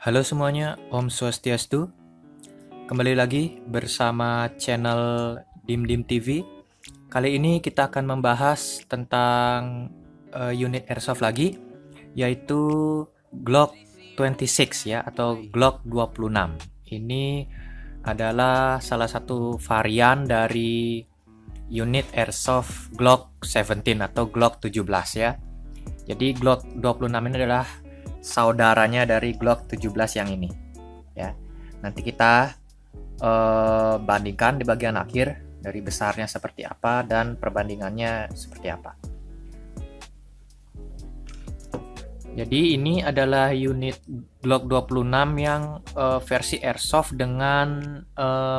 Halo semuanya, Om Swastiastu. Kembali lagi bersama channel Dim Dim TV. Kali ini kita akan membahas tentang unit airsoft lagi, yaitu Glock 26 ya atau Glock 26. Ini adalah salah satu varian dari unit airsoft Glock 17 atau Glock 17 ya. Jadi Glock 26 ini adalah saudaranya dari Glock 17 yang ini ya. Nanti kita bandingkan di bagian akhir dari besarnya seperti apa dan perbandingannya seperti apa. Jadi ini adalah unit Glock 26 yang versi airsoft dengan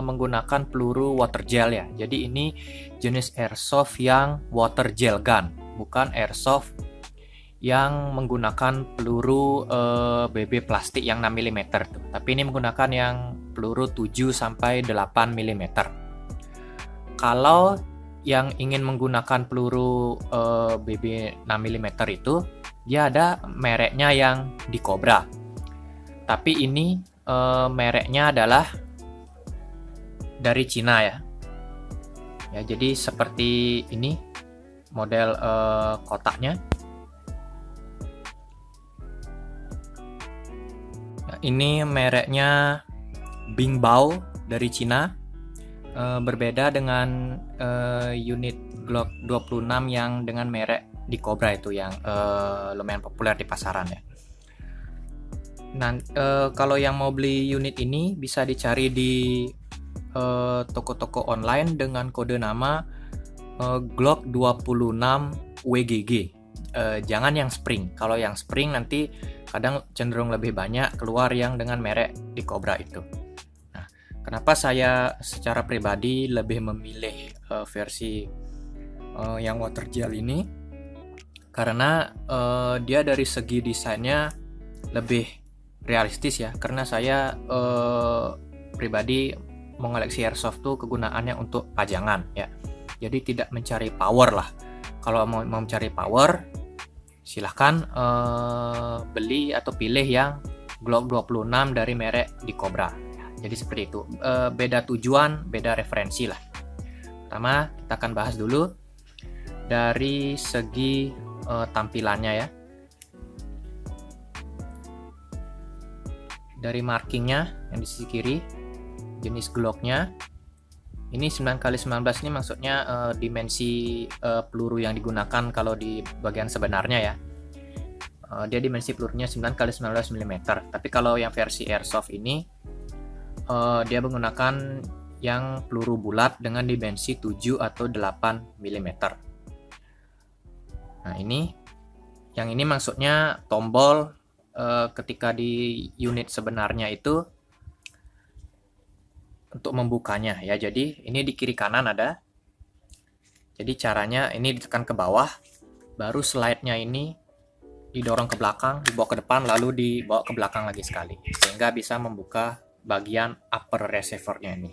menggunakan peluru water gel ya. Jadi ini jenis airsoft yang water gel gun, bukan airsoft yang menggunakan peluru BB plastik yang 6 mm tuh. Tapi ini menggunakan yang peluru 7 sampai 8 mm. Kalau yang ingin menggunakan peluru BB 6 mm itu, dia ada mereknya yang di Cobra. Tapi ini mereknya adalah dari Cina ya. Ya, jadi seperti ini model kotaknya. Ini mereknya Bingbao dari Cina, berbeda dengan unit Glock 26 yang dengan merek di Cobra itu yang lumayan populer di pasaran ya. Nah, kalau yang mau beli unit ini bisa dicari di toko-toko online dengan kode nama Glock 26 WGG. Jangan yang Spring. Kalau yang Spring nanti kadang cenderung lebih banyak keluar yang dengan merek di Cobra itu. Nah, kenapa saya secara pribadi lebih memilih versi yang water gel ini? Karena dia dari segi desainnya lebih realistis ya. Karena saya pribadi mengoleksi airsoft tuh kegunaannya untuk pajangan ya. Jadi tidak mencari power lah. Kalau mau mencari power, silahkan beli atau pilih yang Glock 26 dari merek di Cobra. Jadi seperti itu. Beda tujuan, beda referensi lah. Pertama, kita akan bahas dulu dari segi tampilannya ya. Dari markingnya yang di sisi kiri, jenis Glocknya. Ini 9x19 ini maksudnya dimensi peluru yang digunakan kalau di bagian sebenarnya ya. Dia dimensi pelurunya 9x19 mm. Tapi kalau yang versi airsoft ini dia menggunakan yang peluru bulat dengan dimensi 7 atau 8 mm. Nah, yang ini maksudnya tombol ketika di unit sebenarnya itu untuk membukanya ya. Jadi ini di kiri kanan ada. Jadi caranya ini ditekan ke bawah, baru slide-nya ini didorong ke belakang, dibawa ke depan, lalu dibawa ke belakang lagi sekali, sehingga bisa membuka bagian upper receiver-nya ini,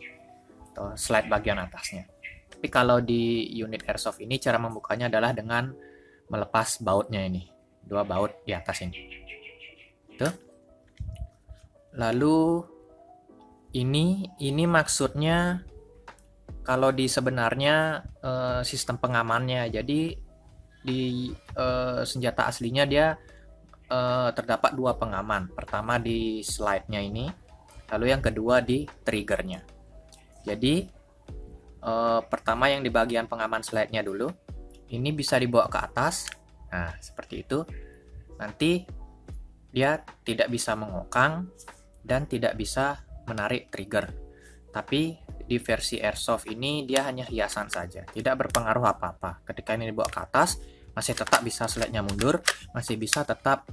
atau slide bagian atasnya. Tapi kalau di unit airsoft ini cara membukanya adalah dengan melepas bautnya ini, 2 baut di atas ini. Tuh. Lalu ini maksudnya kalau di sebenarnya sistem pengamannya. Jadi di senjata aslinya dia terdapat 2 pengaman. Pertama di slide-nya ini, lalu yang kedua di triggernya. Jadi pertama yang di bagian pengaman slide-nya dulu, ini bisa dibawa ke atas. Nah, seperti itu. Nanti dia tidak bisa mengokang dan tidak bisa menarik trigger. Tapi di versi airsoft ini dia hanya hiasan saja, tidak berpengaruh apa-apa. Ketika ini dibawa ke atas, masih tetap bisa slide-nya mundur, masih bisa tetap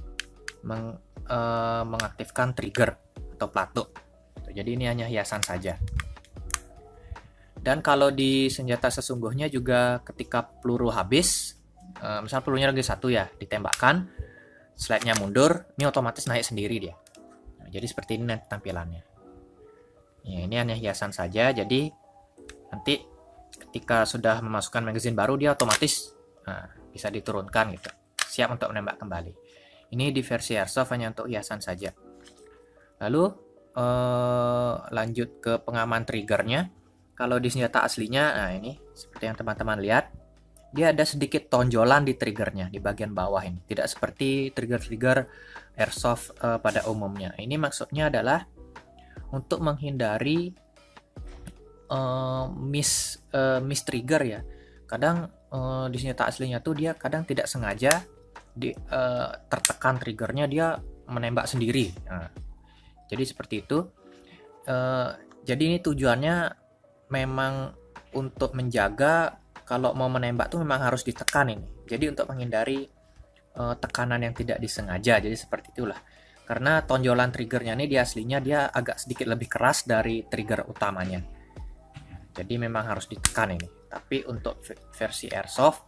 mengaktifkan trigger atau pelatuk. Jadi ini hanya hiasan saja. Dan kalau di senjata sesungguhnya juga ketika peluru habis, misal pelurunya lagi 1 ya, ditembakkan, slide-nya mundur, ini otomatis naik sendiri dia. Nah, jadi seperti ini tampilannya. Ya, ini hanya hiasan saja, jadi nanti ketika sudah memasukkan magazine baru dia otomatis bisa diturunkan gitu, siap untuk menembak kembali. Ini di versi airsoft hanya untuk hiasan saja. Lalu lanjut ke pengaman triggernya. Kalau di senjata aslinya, nah ini seperti yang teman-teman lihat, dia ada sedikit tonjolan di triggernya di bagian bawah ini. Tidak seperti trigger-trigger airsoft pada umumnya. Ini maksudnya adalah untuk menghindari miss trigger ya. Kadang di senjata aslinya tuh dia kadang tidak sengaja tertekan triggernya, dia menembak sendiri. Nah, jadi seperti itu. Jadi ini tujuannya memang untuk menjaga kalau mau menembak tuh memang harus ditekan ini. Jadi untuk menghindari tekanan yang tidak disengaja. Jadi seperti itulah. Karena tonjolan triggernya ini di aslinya dia agak sedikit lebih keras dari trigger utamanya. Jadi memang harus ditekan ini. Tapi untuk versi airsoft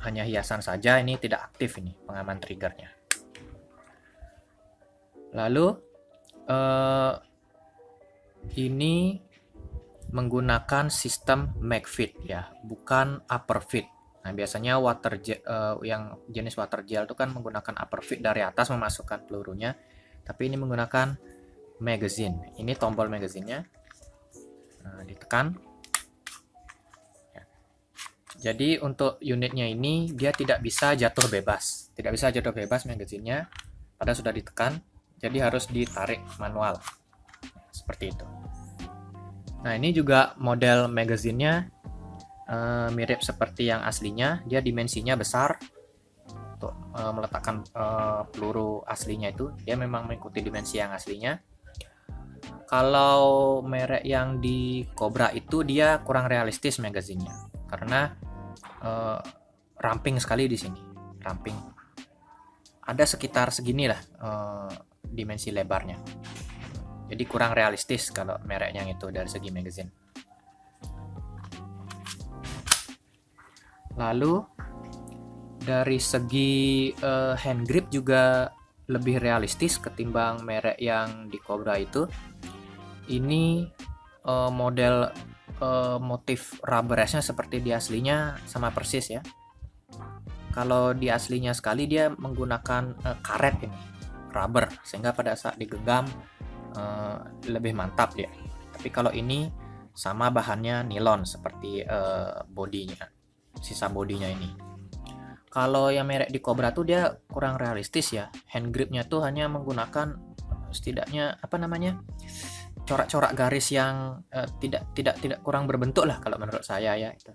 hanya hiasan saja, ini tidak aktif ini pengaman triggernya. Lalu ini menggunakan sistem mag feed ya, bukan upper feed. Nah, biasanya yang jenis water gel itu kan menggunakan upper feed dari atas memasukkan pelurunya, tapi ini menggunakan magazine. Ini tombol magazinenya, ditekan. Ya. Jadi untuk unitnya ini dia tidak bisa jatuh bebas, magazinnya pada sudah ditekan, jadi harus ditarik manual seperti itu. Nah, ini juga model magazinnya mirip seperti yang aslinya. Dia dimensinya besar untuk meletakkan peluru aslinya itu. Dia memang mengikuti dimensi yang aslinya. Kalau merek yang di Cobra itu dia kurang realistis magazinnya, karena ramping sekali di sini. Ramping. Ada sekitar segini lah dimensi lebarnya. Jadi kurang realistis kalau mereknya itu dari segi magazine. Lalu dari segi hand grip juga lebih realistis ketimbang merek yang di Cobra itu. Ini model motif rubber-nya seperti di aslinya sama persis ya. Kalau di aslinya sekali dia menggunakan karet ini, rubber, sehingga pada saat digenggam lebih mantap dia. Tapi kalau ini sama bahannya nilon seperti bodinya, sisa bodinya ini. Kalau yang merek di Cobra tuh dia kurang realistis ya. Hand gripnya tuh hanya menggunakan setidaknya corak-corak garis yang tidak kurang berbentuk lah kalau menurut saya ya itu.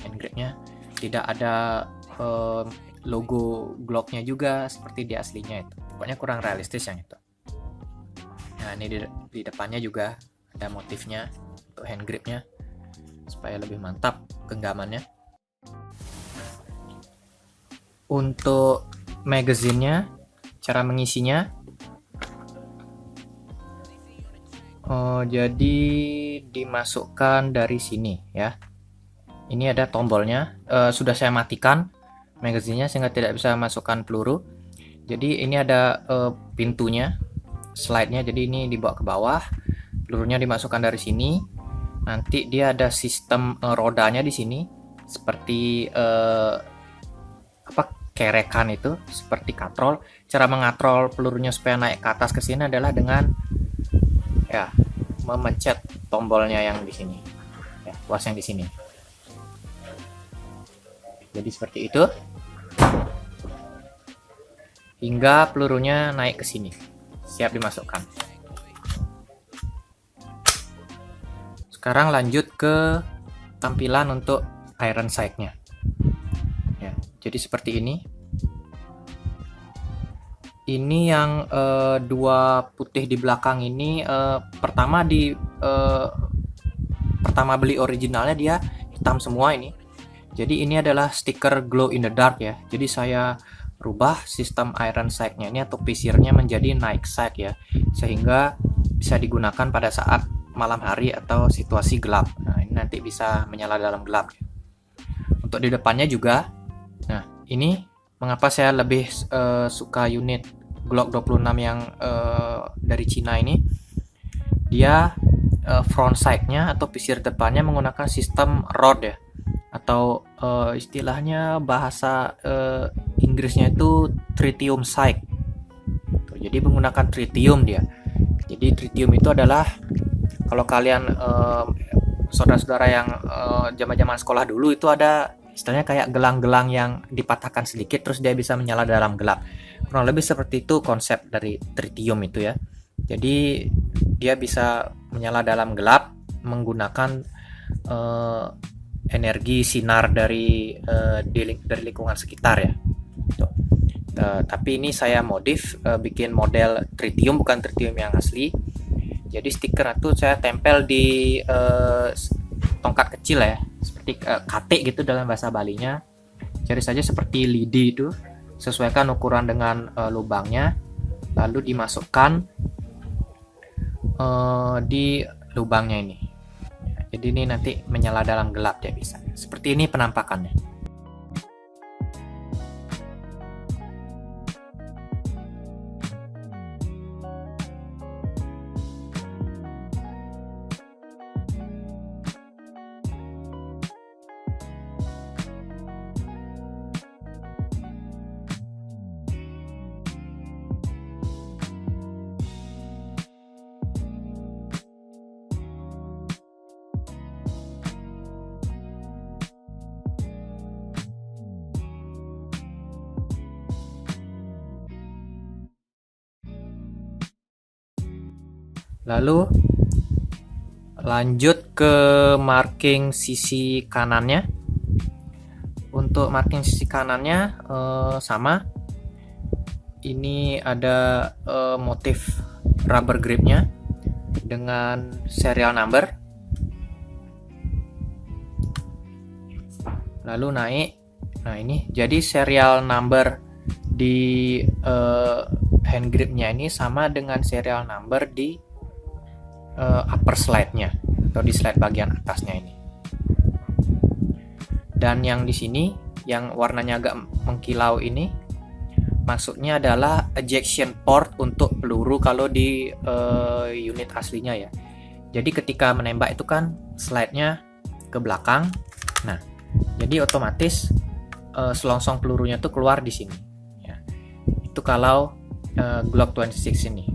Hand gripnya tidak ada logo Glocknya juga seperti di aslinya itu. Pokoknya kurang realistis yang itu. Nah, ini di depannya juga ada motifnya untuk hand gripnya supaya lebih mantap genggamannya. Untuk magazinnya, cara mengisinya, jadi dimasukkan dari sini ya. Ini ada tombolnya. Sudah saya matikan magazinnya sehingga tidak bisa masukkan peluru. Jadi ini ada pintunya, slide-nya. Jadi ini dibawa ke bawah, pelurunya dimasukkan dari sini. Nanti dia ada sistem rodanya di sini, seperti kerekan itu, seperti katrol. Cara mengatrol pelurunya supaya naik ke atas ke sini adalah dengan ya memencet tombolnya yang di sini, ya, was yang di sini. Jadi seperti itu hingga pelurunya naik ke sini, siap dimasukkan. Sekarang lanjut ke tampilan untuk iron sight-nya. Ya, jadi seperti ini. Ini yang dua putih di belakang ini pertama beli originalnya dia hitam semua ini. Jadi ini adalah stiker glow in the dark ya. Jadi saya rubah sistem iron sight-nya ini atau pisirnya menjadi night sight ya, sehingga bisa digunakan pada saat malam hari atau situasi gelap. Nah, ini nanti bisa menyala dalam gelap. Untuk di depannya juga. Nah, ini mengapa saya lebih suka unit Glock 26 yang dari Cina ini. Dia front sight-nya atau pisir depannya menggunakan sistem rod ya, atau istilahnya bahasa Inggrisnya itu tritium sight. Jadi menggunakan tritium dia. Jadi tritium itu adalah, kalau kalian saudara-saudara yang zaman-zaman sekolah dulu itu ada istilahnya kayak gelang-gelang yang dipatahkan sedikit terus dia bisa menyala dalam gelap. Kurang lebih seperti itu konsep dari tritium itu ya. Jadi dia bisa menyala dalam gelap menggunakan energi sinar dari lingkungan sekitar ya. Tapi ini saya modif, bikin model tritium, bukan tritium yang asli. Jadi stiker itu saya tempel di tongkat kecil ya, seperti KT gitu dalam bahasa Balinya. Cari saja seperti lidi itu, sesuaikan ukuran dengan lubangnya, lalu dimasukkan di lubangnya ini. Jadi ini nanti menyala dalam gelap ya bisa. Seperti ini penampakannya. Lalu lanjut ke marking sisi kanannya. Untuk marking sisi kanannya sama. Ini ada motif rubber gripnya dengan serial number. Lalu naik. Nah ini jadi serial number di hand gripnya ini sama dengan serial number di upper slide-nya atau di slide bagian atasnya ini. Dan yang di sini yang warnanya agak mengkilau ini maksudnya adalah ejection port untuk peluru kalau di unit aslinya ya. Jadi ketika menembak itu kan slide-nya ke belakang. Nah, jadi otomatis selongsong pelurunya tuh keluar di sini ya. Itu kalau Glock 26 ini.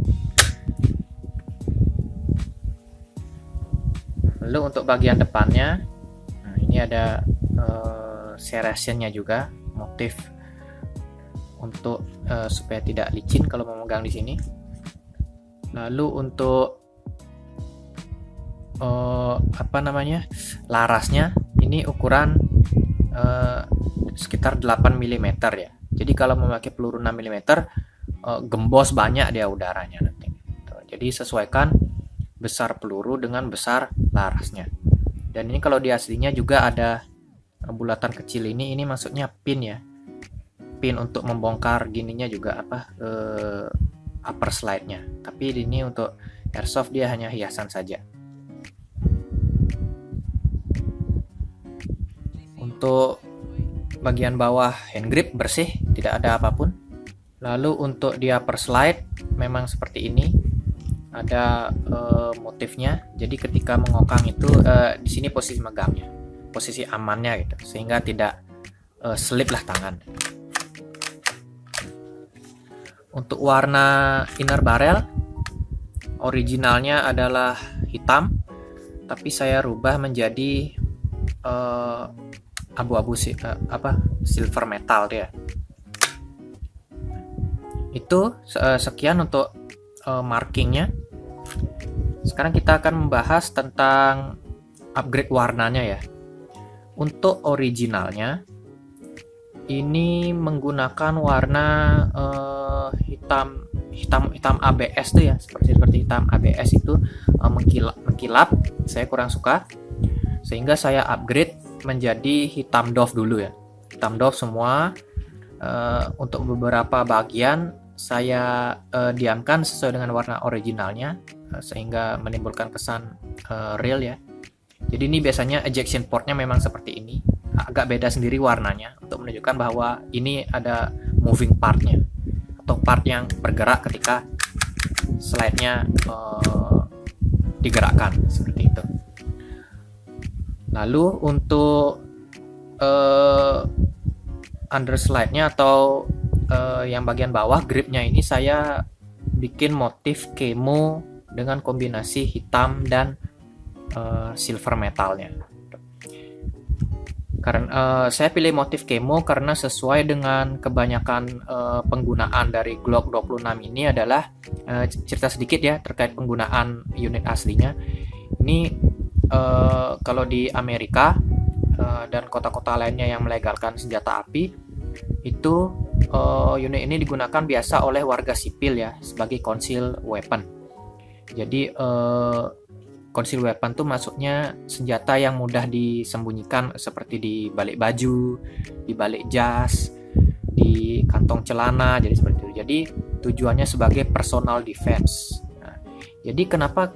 Lalu untuk bagian depannya, nah ini ada serrationnya juga, motif untuk supaya tidak licin kalau memegang di sini. Lalu untuk larasnya ini ukuran sekitar 8 mm ya. Jadi kalau memakai peluru 6 mm gembos banyak dia udaranya nanti. Jadi sesuaikan besar peluru dengan besar larasnya. Dan ini kalau di aslinya juga ada bulatan kecil ini maksudnya pin ya. Pin untuk membongkar gininya juga upper slide-nya. Tapi ini untuk airsoft dia hanya hiasan saja. Untuk bagian bawah hand grip bersih, tidak ada apapun. Lalu untuk di upper slide memang seperti ini. Ada motifnya. Jadi ketika mengokang itu di sini posisi megangnya, posisi amannya gitu, sehingga tidak slip lah tangan. Untuk warna inner barrel originalnya adalah hitam, tapi saya rubah menjadi abu-abu silver metal dia. Itu sekian untuk markingnya. Sekarang kita akan membahas tentang upgrade warnanya ya. Untuk originalnya ini menggunakan warna hitam ABS tuh ya, seperti hitam ABS itu mengkilap. Saya kurang suka, sehingga saya upgrade menjadi hitam doff dulu ya. Hitam doff semua. Untuk beberapa bagian saya diamkan sesuai dengan warna originalnya, sehingga menimbulkan kesan real ya. Jadi ini biasanya ejection portnya memang seperti ini, agak beda sendiri warnanya untuk menunjukkan bahwa ini ada moving partnya atau part yang bergerak ketika slide-nya digerakkan seperti itu. Lalu untuk underslide-nya atau yang bagian bawah gripnya ini saya bikin motif camo dengan kombinasi hitam dan silver metalnya. Karena saya pilih motif camo karena sesuai dengan kebanyakan penggunaan dari Glock 26 ini adalah cerita sedikit ya terkait penggunaan unit aslinya. Ini kalau di Amerika dan kota-kota lainnya yang melegalkan senjata api, itu unit ini digunakan biasa oleh warga sipil ya sebagai concealed weapon. Jadi concealed weapon tuh maksudnya senjata yang mudah disembunyikan seperti di balik baju, di balik jas, di kantong celana, jadi seperti itu. Jadi tujuannya sebagai personal defense. Nah, jadi kenapa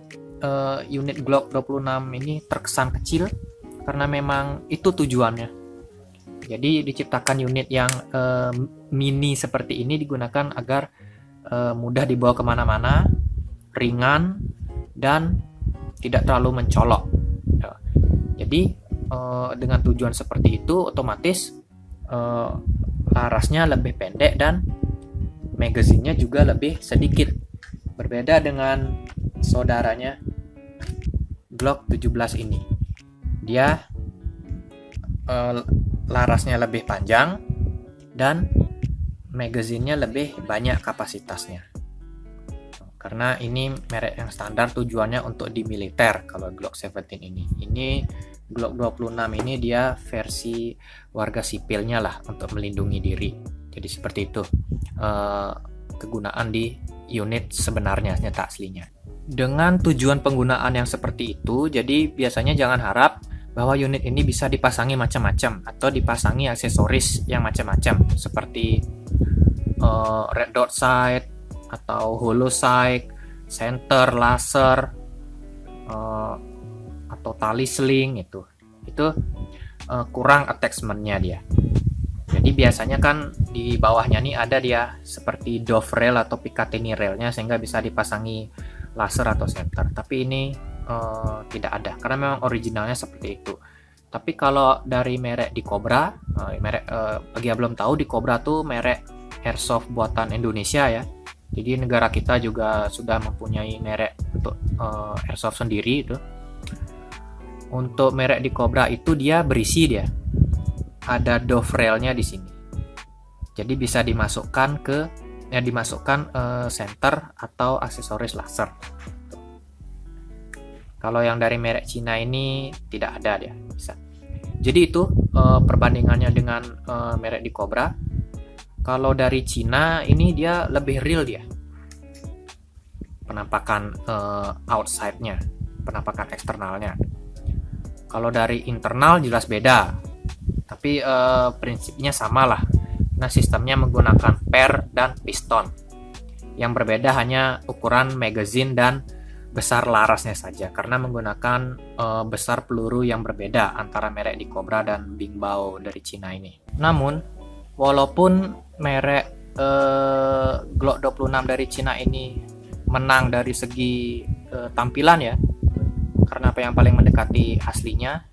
unit Glock 26 ini terkesan kecil? Karena memang itu tujuannya. Jadi diciptakan unit yang mini seperti ini digunakan agar mudah dibawa kemana-mana, ringan, dan tidak terlalu mencolok. Jadi dengan tujuan seperti itu, otomatis larasnya lebih pendek dan magazinnya juga lebih sedikit. Berbeda dengan saudaranya Glock 17 ini. Dia larasnya lebih panjang dan magazinnya lebih banyak kapasitasnya. Karena ini merek yang standar, tujuannya untuk di militer kalau Glock 17 ini. Ini Glock 26 ini dia versi warga sipilnya lah untuk melindungi diri. Jadi seperti itu kegunaan di unit sebenarnya, senjata aslinya. Dengan tujuan penggunaan yang seperti itu, jadi biasanya jangan harap bahwa unit ini bisa dipasangi macam-macam atau dipasangi aksesoris yang macam-macam seperti red dot sight atau hollow sight, center, laser, atau tali sling itu kurang attachmentnya dia. Jadi biasanya kan di bawahnya nih ada dia seperti dove rail atau Picatinny railnya sehingga bisa dipasangi laser atau center. Tapi ini tidak ada karena memang originalnya seperti itu. Tapi kalau dari merek di Cobra, bagi yang belum tahu, di Cobra tuh merek airsoft buatan Indonesia ya. Jadi negara kita juga sudah mempunyai merek untuk airsoft sendiri itu. Untuk merek di Cobra itu dia berisi dia ada dove railnya di sini. Jadi bisa dimasukkan center atau aksesoris laser. Kalau yang dari merek Cina ini tidak ada dia bisa. Jadi itu perbandingannya dengan merek di Cobra. Kalau dari Cina ini dia lebih real dia. Penampakan outside-nya, penampakan eksternalnya. Kalau dari internal jelas beda. Tapi prinsipnya sama lah. Nah, sistemnya menggunakan per dan piston. Yang berbeda hanya ukuran magazine dan besar larasnya saja karena menggunakan besar peluru yang berbeda antara merek di Cobra dan Bingbao dari Cina ini. Namun walaupun merek Glock 26 dari Cina ini menang dari segi tampilan ya, karena apa yang paling mendekati aslinya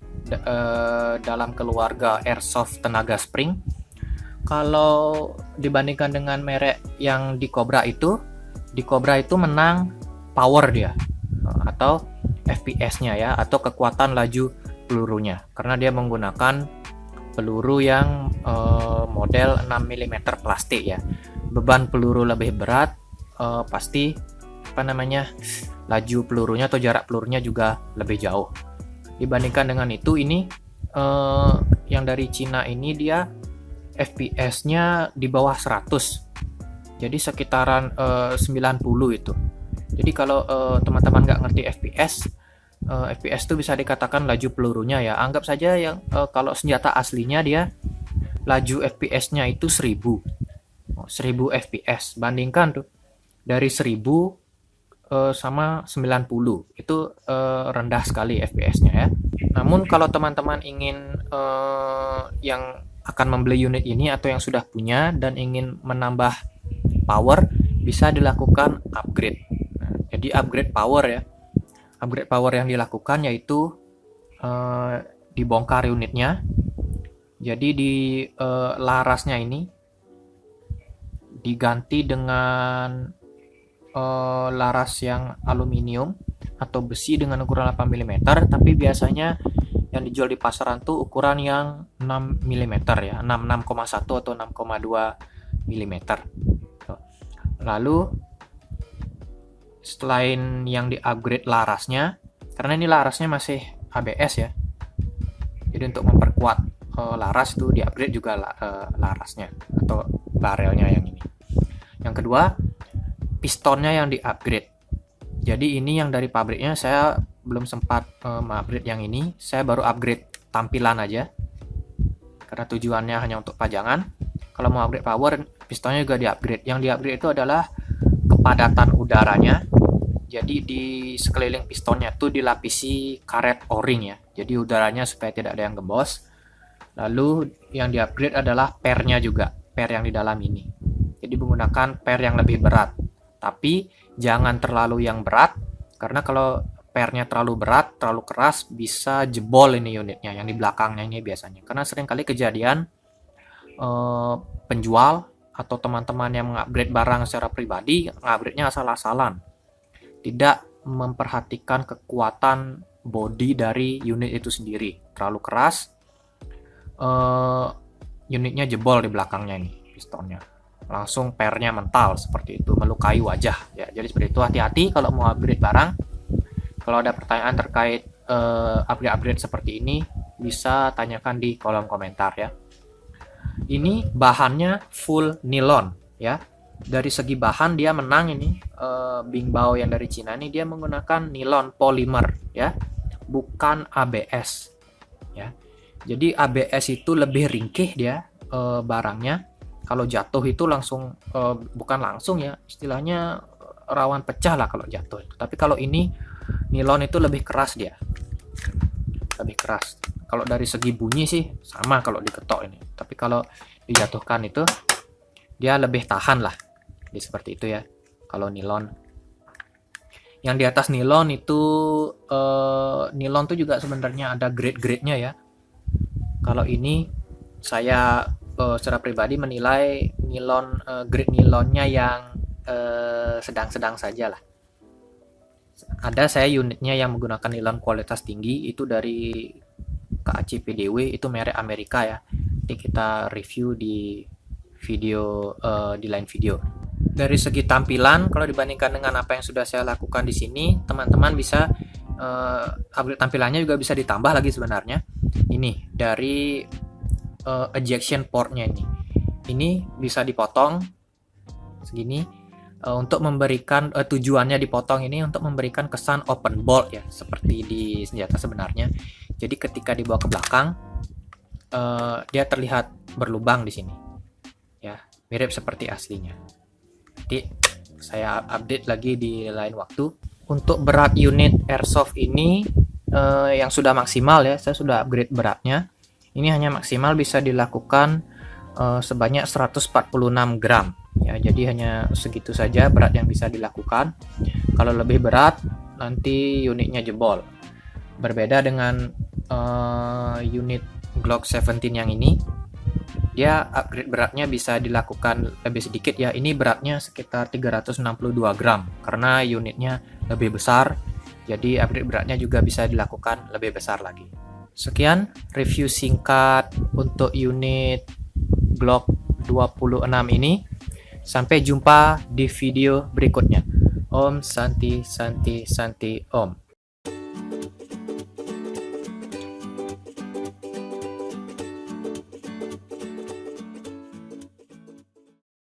dalam keluarga airsoft tenaga spring. Kalau dibandingkan dengan merek yang di Cobra itu menang power dia atau FPS-nya ya, atau kekuatan laju pelurunya karena dia menggunakan peluru yang model 6 mm plastik ya. Beban peluru lebih berat, pasti laju pelurunya atau jarak pelurunya juga lebih jauh. Dibandingkan dengan itu, ini yang dari Cina ini dia FPS-nya di bawah 100. Jadi sekitaran 90 itu. Jadi kalau teman-teman nggak ngerti FPS itu bisa dikatakan laju pelurunya ya. Anggap saja yang kalau senjata aslinya dia laju FPS-nya itu 1000 FPS. Bandingkan tuh dari 1000 sama 90 itu rendah sekali FPS-nya ya. Namun kalau teman-teman ingin yang akan membeli unit ini atau yang sudah punya dan ingin menambah power, bisa dilakukan upgrade. Jadi upgrade power ya. Upgrade power yang dilakukan yaitu dibongkar unitnya. Jadi di larasnya ini diganti dengan laras yang aluminium atau besi dengan ukuran 8 mm, tapi biasanya yang dijual di pasaran tuh ukuran yang 6 mm ya, 6,1 atau 6,2 mm. Lalu selain yang di-upgrade larasnya, karena ini larasnya masih ABS ya, jadi untuk memperkuat laras itu di-upgrade juga larasnya atau barelnya yang ini. Yang kedua, pistonnya yang di-upgrade. Jadi ini yang dari pabriknya saya belum sempat upgrade yang ini, saya baru upgrade tampilan aja. Karena tujuannya hanya untuk pajangan. Kalau mau upgrade power, pistonnya juga di-upgrade. Yang di-upgrade itu adalah kepadatan udaranya. Jadi di sekeliling pistonnya itu dilapisi karet O-ring ya. Jadi udaranya supaya tidak ada yang gembos. Lalu yang di-upgrade adalah pernya juga, per yang di dalam ini. Jadi menggunakan per yang lebih berat. Tapi jangan terlalu yang berat, karena kalau pernya terlalu berat, terlalu keras, bisa jebol ini unitnya, yang di belakangnya ini biasanya. Karena seringkali kejadian penjual atau teman-teman yang mengupgrade barang secara pribadi, mengupgrade-nya asal-asalan. Tidak memperhatikan kekuatan bodi dari unit itu sendiri. Terlalu keras, unitnya jebol di belakangnya ini, pistonnya. Langsung pernya mental seperti itu, melukai wajah ya. Jadi seperti itu, hati-hati kalau mau upgrade barang. Kalau ada pertanyaan terkait upgrade seperti ini, bisa tanyakan di kolom komentar ya. Ini bahannya full nilon ya. Dari segi bahan dia menang ini, Bingbao yang dari Cina ini dia menggunakan nilon polimer ya, bukan ABS ya. Jadi ABS itu lebih ringkih dia barangnya. Kalau jatuh itu langsung, bukan langsung ya, istilahnya rawan pecah lah kalau jatuh itu. Tapi kalau ini nilon itu lebih keras dia, lebih keras. Kalau dari segi bunyi sih sama kalau diketok ini, tapi kalau dijatuhkan itu dia lebih tahan lah. Jadi seperti itu ya kalau nilon. Yang di atas nilon itu, nilon tuh juga sebenarnya ada grade-grade-nya ya. Kalau ini saya secara pribadi menilai nilon, grade nilonnya yang sedang-sedang saja lah. Ada saya unitnya yang menggunakan nilon kualitas tinggi, itu dari KAC PDW, itu merek Amerika ya. Nanti kita review di video, di lain video. Dari segi tampilan, kalau dibandingkan dengan apa yang sudah saya lakukan di sini, teman-teman bisa upgrade tampilannya juga bisa ditambah lagi sebenarnya. Ini dari ejection portnya ini bisa dipotong segini, untuk memberikan, tujuannya dipotong ini untuk memberikan kesan open bolt ya, seperti di senjata sebenarnya. Jadi ketika dibawa ke belakang, dia terlihat berlubang di sini ya, mirip seperti aslinya. Nanti saya update lagi di lain waktu. Untuk berat unit airsoft ini yang sudah maksimal ya, saya sudah upgrade beratnya. Ini hanya maksimal bisa dilakukan sebanyak 146 gram ya, jadi hanya segitu saja berat yang bisa dilakukan. Kalau lebih berat nanti unitnya jebol. Berbeda dengan unit Glock 17 yang ini, dia upgrade beratnya bisa dilakukan lebih sedikit ya. Ini beratnya sekitar 362 gram karena unitnya lebih besar, jadi upgrade beratnya juga bisa dilakukan lebih besar lagi. Sekian review singkat untuk unit Glock 26 ini. Sampai jumpa di video berikutnya. Om Santi Santi Santi Om.